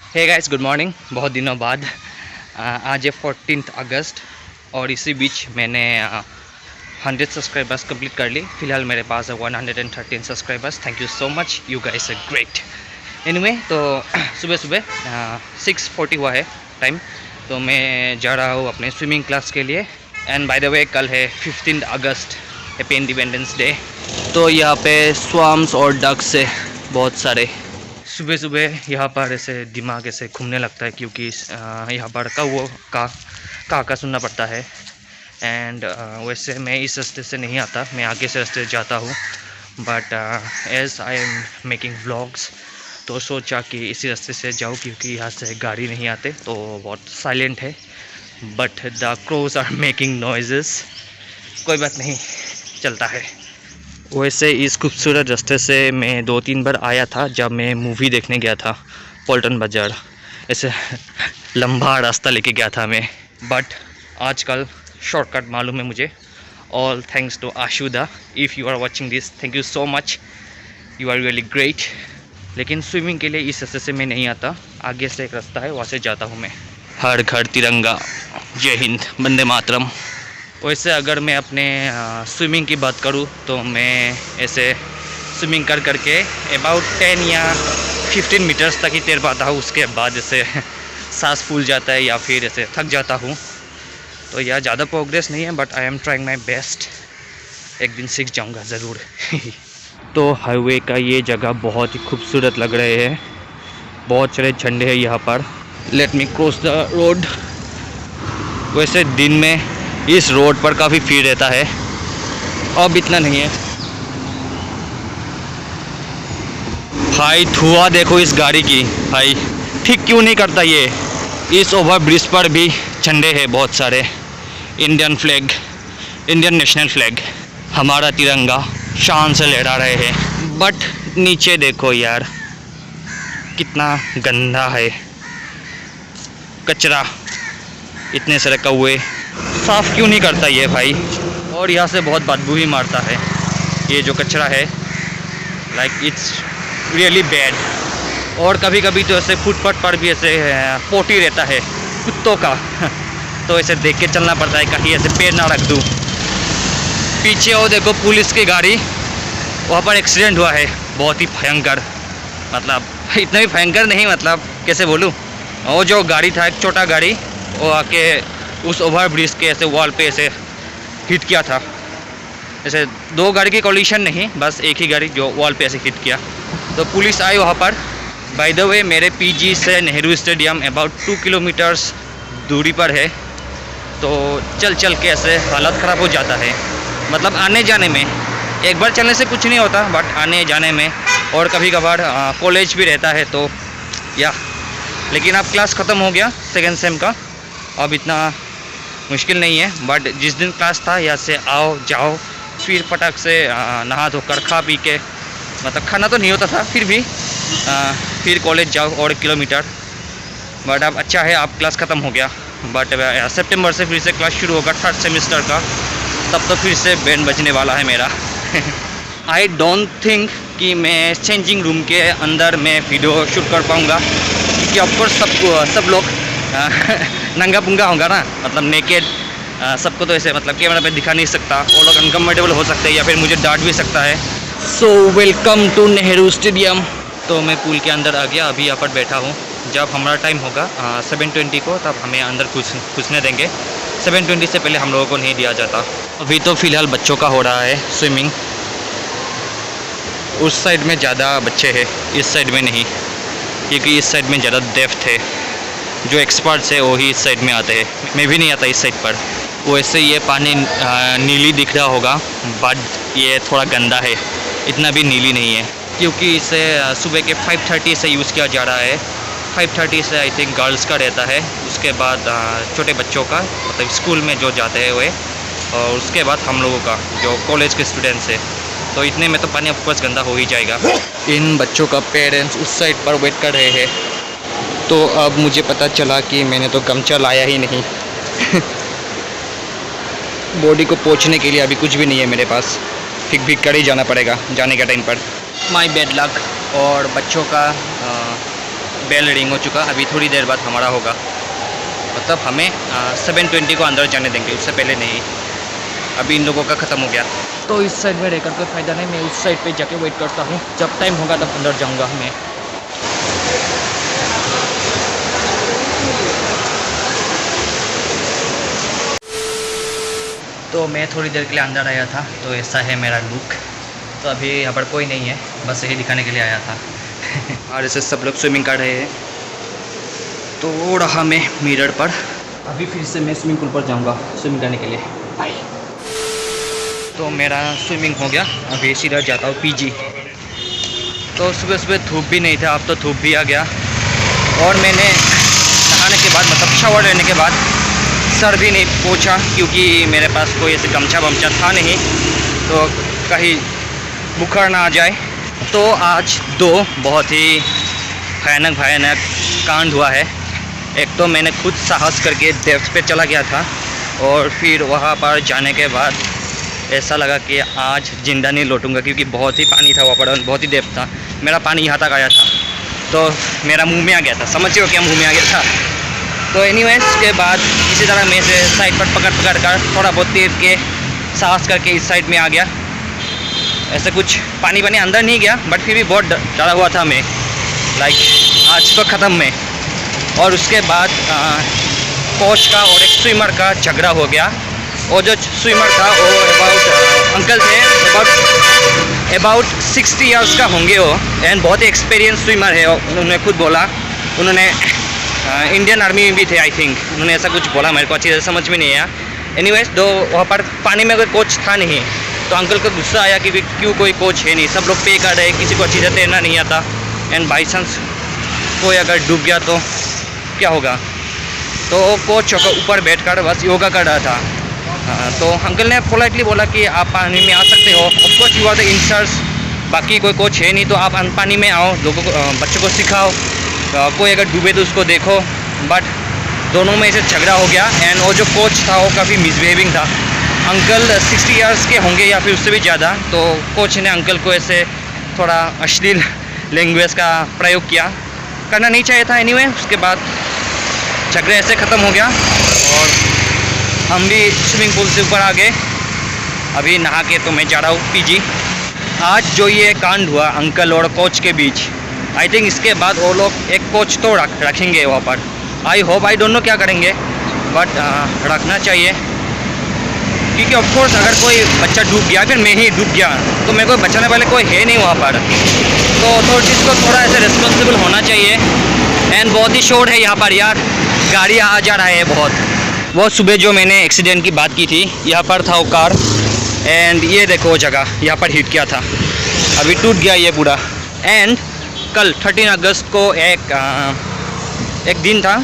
Hey guys, good morning. बहुत दिनों बाद आज है 14 अगस्त और इसी बीच मैंने 100 सब्सक्राइबर्स कंप्लीट कर ली। फ़िलहाल मेरे पास है 113 subscribers. Thank you so much, you guys are great. Anyway, तो सुबह सुबह 6:40 हुआ है टाइम, तो मैं जा रहा हूँ अपने स्विमिंग क्लास के लिए। एंड बाय द वे, कल है 15 अगस्त, हैप्पी इंडिपेंडेंस डे। तो यहाँ पे स्वाम्स और डक्स है बहुत सारे। सुबह सुबह यहाँ पर ऐसे दिमाग ऐसे घूमने लगता है, क्योंकि यहाँ पर का सुनना पड़ता है। एंड वैसे मैं इस रास्ते से नहीं आता, मैं आगे से रास्ते से जाता हूँ। But as I am making vlogs, तो सोचा कि इसी रास्ते से जाऊँ, क्योंकि यहाँ से गाड़ी नहीं आते, तो बहुत साइलेंट है। But the crows are making noises. कोई बात नहीं, चलता है। वैसे इस खूबसूरत रास्ते से मैं 2-3 बार आया था जब मैं मूवी देखने गया था पॉल्टन बाज़ार। ऐसे लंबा रास्ता लेके गया था मैं, बट आजकल शॉर्टकट मालूम है मुझे। All thanks to Ashuda. If you are watching this, thank you so much, you are really great. लेकिन स्विमिंग के लिए इस रास्ते से मैं नहीं आता, आगे से एक रास्ता है, वहाँ से जाता हूँ मैं। हर घर तिरंगा, जय हिंद, वंदे मातरम। वैसे अगर मैं अपने स्विमिंग की बात करूँ तो मैं ऐसे स्विमिंग कर करके अबाउट 10 या 15 मीटर्स तक ही तैर पाता हूँ। उसके बाद ऐसे सांस फूल जाता है या फिर ऐसे थक जाता हूँ। तो यह ज़्यादा प्रोग्रेस नहीं है, but I am trying my best. एक दिन सीख जाऊँगा ज़रूर। तो हाईवे का ये जगह बहुत ही खूबसूरत लग रहे हैं, बहुत सारे झंडे हैं यहाँ पर। Let me cross the road. वैसे दिन में इस रोड पर काफ़ी भीड़ रहता है, अब इतना नहीं है। भाई धुआं देखो इस गाड़ी की, भाई ठीक क्यों नहीं करता ये। इस ओवर ब्रिज पर भी झंडे हैं बहुत सारे। Indian flag, Indian national flag, हमारा तिरंगा शान से लहरा रहे हैं। बट नीचे देखो यार, कितना गंदा है, कचरा, इतने सारे कौवे। साफ़ क्यों नहीं करता ये भाई। और यहाँ से बहुत बदबू ही मारता है ये जो कचरा है, लाइक इट्स रियली बैड। और कभी कभी तो ऐसे फुटपाथ पर भी ऐसे पोटी रहता है कुत्तों का। तो ऐसे देख के चलना पड़ता है, कहीं ऐसे पैर ना रख दूँ। पीछे वो देखो पुलिस की गाड़ी, वहाँ पर एक्सीडेंट हुआ है, बहुत ही भयंकर। मतलब इतना भी भयंकर नहीं, मतलब कैसे बोलूँ, वो जो गाड़ी था एक छोटा गाड़ी, वो आके उस ओवर ब्रिज के ऐसे वॉल पे ऐसे हिट किया था। ऐसे दो गाड़ी की कोलिशन नहीं, बस एक ही गाड़ी जो वॉल पे ऐसे हिट किया। तो पुलिस आई वहाँ पर। बाय द वे, मेरे पीजी से नेहरू स्टेडियम अबाउट 2 किलोमीटर्स दूरी पर है। तो चल चल के ऐसे हालत ख़राब हो जाता है। मतलब आने जाने में, एक बार चलने से कुछ नहीं होता, बट आने जाने में। और कभी कभार कॉलेज भी रहता है, तो या लेकिन अब क्लास ख़त्म हो गया सेकेंड सेम का, अब इतना मुश्किल नहीं है। बट जिस दिन क्लास था, यहाँ से आओ जाओ, फिर फटाक से नहा धोकर खा पी के, मतलब खाना तो नहीं होता था, फिर भी फिर कॉलेज जाओ और 1 किलोमीटर। बट अब अच्छा है, अब क्लास ख़त्म हो गया। बट सितंबर से फिर से क्लास शुरू होगा 3rd सेमेस्टर का, तब तो फिर से बैंड बजने वाला है मेरा। आई डोंट थिंक कि मैं चेंजिंग रूम के अंदर मैं वीडियो शूट कर पाऊँगा, क्योंकि ऑफकोर्स सब लोग नंगा पुंगा होगा ना, मतलब नेकेड। सबको तो ऐसे मतलब कैमरा पे दिखा नहीं सकता, वो लोग अनकम्फर्टेबल हो सकते हैं या फिर मुझे डांट भी सकता है। So welcome to Nehru stadium. तो मैं पूल के अंदर आ गया, अभी यहाँ पर बैठा हूँ। जब हमारा टाइम होगा 7:20 को, तब हमें अंदर घुसने देंगे। 7:20 से पहले हम लोगों को नहीं दिया जाता। अभी तो फ़िलहाल बच्चों का हो रहा है स्विमिंग। उस साइड में ज़्यादा बच्चे हैं, इस साइड में नहीं, क्योंकि इस साइड में ज़्यादा डेप्थ है। जो एक्सपर्ट्स है वही इस साइड में आते हैं, मैं भी नहीं आता इस साइड पर। वैसे ये पानी नीली दिख रहा होगा, बट ये थोड़ा गंदा है, इतना भी नीली नहीं है, क्योंकि इसे सुबह के 5:30 से यूज़ किया जा रहा है। 5:30 से आई थिंक गर्ल्स का रहता है, उसके बाद छोटे बच्चों का, मतलब स्कूल में जो जाते हैं वे, और उसके बाद हम लोगों का जो कॉलेज के स्टूडेंट्स हैं। तो इतने में तो पानी ऑफकोर्स गंदा हो ही जाएगा। इन बच्चों का पेरेंट्स उस साइड पर वेट कर रहे हैं। तो अब मुझे पता चला कि मैंने तो गमछा लाया ही नहीं। बॉडी को पोंछने के लिए अभी कुछ भी नहीं है मेरे पास, भीग कर ही जाना पड़ेगा जाने के टाइम पर। My bad luck. और बच्चों का बेल रिंग हो चुका, अभी थोड़ी देर बाद हमारा होगा, मतलब हमें 7:20 को अंदर जाने देंगे, उससे पहले नहीं। अभी इन लोगों का ख़त्म हो गया, तो इस साइड में रहकर कोई फ़ायदा नहीं, मैं उस साइड पे जाके वेट करता हूँ, जब टाइम होगा तब अंदर जाऊँगा मैं। तो मैं थोड़ी देर के लिए अंदर आया था, तो ऐसा है मेरा लुक। तो अभी यहाँ पर कोई नहीं है, बस यही दिखाने के लिए आया था। और ऐसे सब लोग स्विमिंग कर रहे हैं, तो रहा मैं मिरर पर। अभी फिर से मैं स्विमिंग पूल पर जाऊँगा स्विमिंग करने के लिए। बाय। तो मेरा स्विमिंग हो गया, अभी सीधा जाता हूँ पीजी। तो सुबह सुबह धूप भी नहीं था, अब तो धूप भी आ गया। और मैंने नहाने के बाद, मतलब शावर लेने के बाद सर भी नहीं पोंछा, क्योंकि मेरे पास कोई ऐसे गमछा वमछा था नहीं, तो कहीं बुखार ना आ जाए। तो आज दो बहुत ही भयानक कांड हुआ है। एक तो मैंने खुद साहस करके डेप्थ पे चला गया था, और फिर वहाँ पर जाने के बाद ऐसा लगा कि आज ज़िंदा नहीं लौटूंगा, क्योंकि बहुत ही पानी था वहाँ पर, बहुत ही डेप्थ था। मेरा पानी यहाँ तक आया था, तो मेरा मुंह में आ गया था, समझिए क्या मुंह में आ गया था। तो एनीवेज के बाद इसी तरह मैं से साइड पर पकड़ कर थोड़ा बहुत तेज के सांस करके इस साइड में आ गया। ऐसे कुछ पानी अंदर नहीं गया, बट फिर भी बहुत डरा हुआ था मैं, लाइक आज तो ख़त्म में। और उसके बाद कोच का और एक स्विमर का झगड़ा हो गया। और जो स्विमर था वो अंकल थे, अबाउट 60 ईयर्स का होंगे वो, एंड बहुत ही एक्सपीरियंस स्विमर है। उन्होंने खुद बोला, उन्होंने इंडियन आर्मी में भी थे आई थिंक, उन्होंने ऐसा कुछ बोला, मेरे को अच्छी तरह समझ में नहीं आया। एनीवेज दो वहाँ पर पानी में कोई कोच था नहीं, तो अंकल को गुस्सा आया कि क्यों कोई कोच है नहीं, सब लोग पे कर रहे, किसी को अच्छी तरह तैरना नहीं आता, एंड बाई चांस कोई अगर डूब गया तो क्या होगा। तो कोच ऊपर बैठकर बस योगा कर रहा था। तो अंकल ने पोलाइटली बोला कि आप पानी में आ सकते हो, of course you are the instructors, बाकी कोई कोच है नहीं, तो आप पानी में आओ, लोगों को, बच्चों को सिखाओ, कोई अगर डूबे तो उसको देखो। बट दोनों में ऐसे झगड़ा हो गया, एंड वो जो कोच था वो काफ़ी मिसबिहेविंग था। अंकल 60 ईयर्स के होंगे या फिर उससे भी ज़्यादा, तो कोच ने अंकल को ऐसे थोड़ा अश्लील लैंग्वेज का प्रयोग किया, करना नहीं चाहिए था। एनीवे उसके बाद झगड़ा ऐसे ख़त्म हो गया, और हम भी स्विमिंग पूल से ऊपर आ गए। अभी नहा के तो मैं जा रहा हूँ पीजी। आज जो ये कांड हुआ अंकल और कोच के बीच, आई थिंक इसके बाद वो लोग एक कोच तो रखेंगे वहाँ पर। I hope, I don't know क्या करेंगे, बट रखना चाहिए, क्योंकि ऑफकोर्स अगर कोई बच्चा डूब गया, फिर मैं ही डूब गया, तो मेरे को बचाने वाले कोई है नहीं वहाँ पर। तो अथॉरिटीज़ को थोड़ा ऐसे रिस्पॉन्सिबल होना चाहिए। एंड बहुत ही शोर है यहाँ पर यार, गाड़ी आ जा रहा है बहुत। वो सुबह जो मैंने एक्सीडेंट की बात की थी, यहाँ पर था वो कार, एंड ये देखो जगह यहाँ पर हिट किया था, अभी टूट गया ये पूरा। एंड कल 13 अगस्त को एक दिन था,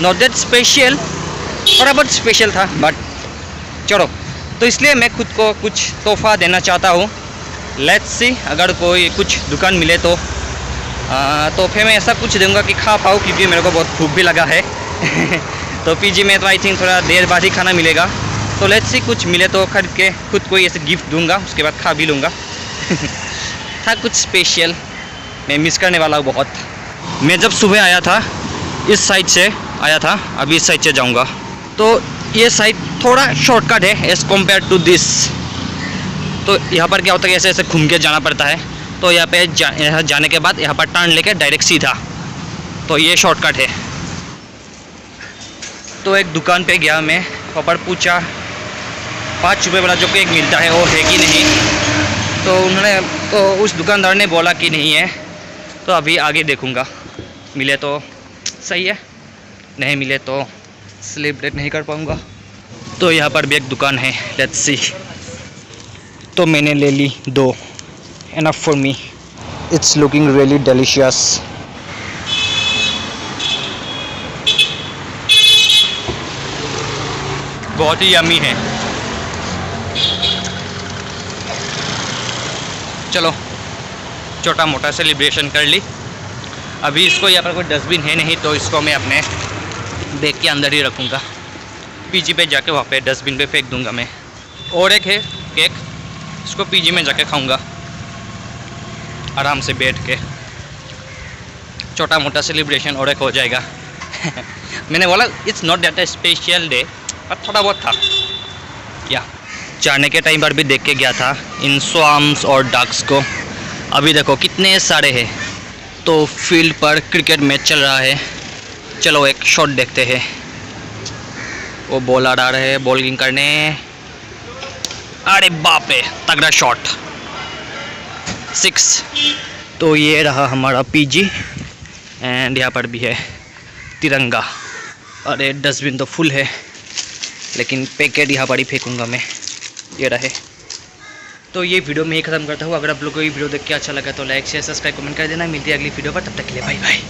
नॉट दैट स्पेशल, थोड़ा बहुत स्पेशल था, बट चलो, तो इसलिए मैं खुद को कुछ तोहफा देना चाहता हूँ। लेट्स सी, अगर कोई कुछ दुकान मिले तो तोहफे में ऐसा कुछ दूंगा कि खा पाऊँ, क्योंकि मेरे को बहुत भूख भी लगा है। तो पीजी में तो आई थिंक थोड़ा देर बाद ही खाना मिलेगा, तो लेट्स सी कुछ मिले तो खरीद के खुद को ऐसे गिफ्ट दूंगा, उसके बाद खा भी लूँगा। था कुछ स्पेशल, मैं मिस करने वाला हूँ बहुत। मैं जब सुबह आया था इस साइड से आया था, अभी इस साइड से जाऊँगा, तो ये साइड थोड़ा शॉर्टकट है एज़ कम्पेयर टू दिस। तो यहाँ पर क्या होता है, ऐसे ऐसे घूम के जाना पड़ता है, तो यहाँ पे यहाँ जाने के बाद यहाँ पर टर्न लेके डायरेक्ट सीधा, तो ये शॉर्टकट है। तो एक दुकान पे गया मैं, वहाँ पर पूछा 5 रुपये वाला जो केक मिलता है वो है कि नहीं, तो उस दुकानदार ने बोला कि नहीं है। तो अभी आगे देखूँगा, मिले तो सही है, नहीं मिले तो सेलिब्रेट नहीं कर पाऊँगा। तो यहाँ पर भी एक दुकान है, लेट्स सी। तो मैंने ले ली 2, enough for me, it's looking really delicious. बहुत ही यम्मी है। चलो छोटा मोटा सेलिब्रेशन कर ली। अभी इसको यहाँ पर कोई डस्टबिन है नहीं, तो इसको मैं अपने बैग के अंदर ही रखूँगा, पीजी पे जाके वहाँ पे डस्टबिन पे फेंक दूँगा मैं। और एक है केक, इसको पीजी में जाके खाऊँगा आराम से बैठ के। छोटा मोटा सेलिब्रेशन और एक हो जाएगा। मैंने बोला it's not that special day, पर थोड़ा बहुत था। या जाने के टाइम पर भी देख के गया था इन स्वाम्स और डक्स को। अभी देखो कितने सारे हैं। तो फील्ड पर क्रिकेट मैच चल रहा है। चलो एक शॉट देखते हैं। वो बॉलर आ रहे हैं बॉलिंग करने। अरे बाप रे, तगड़ा शॉट, 6। तो ये रहा हमारा पीजी एंड यहाँ पर भी है तिरंगा। अरे डस्टबिन तो फुल है, लेकिन पैकेट यहाँ पर ही फेंकूँगा मैं। ये रहे। तो ये वीडियो में ही ख़त्म करता हूँ। अगर आप लोगों को ये वीडियो देख के अच्छा लगा तो लाइक शेयर सब्सक्राइब कमेंट कर देना। मिलती है अगली वीडियो पर, तब तक के लिए बाय बाय।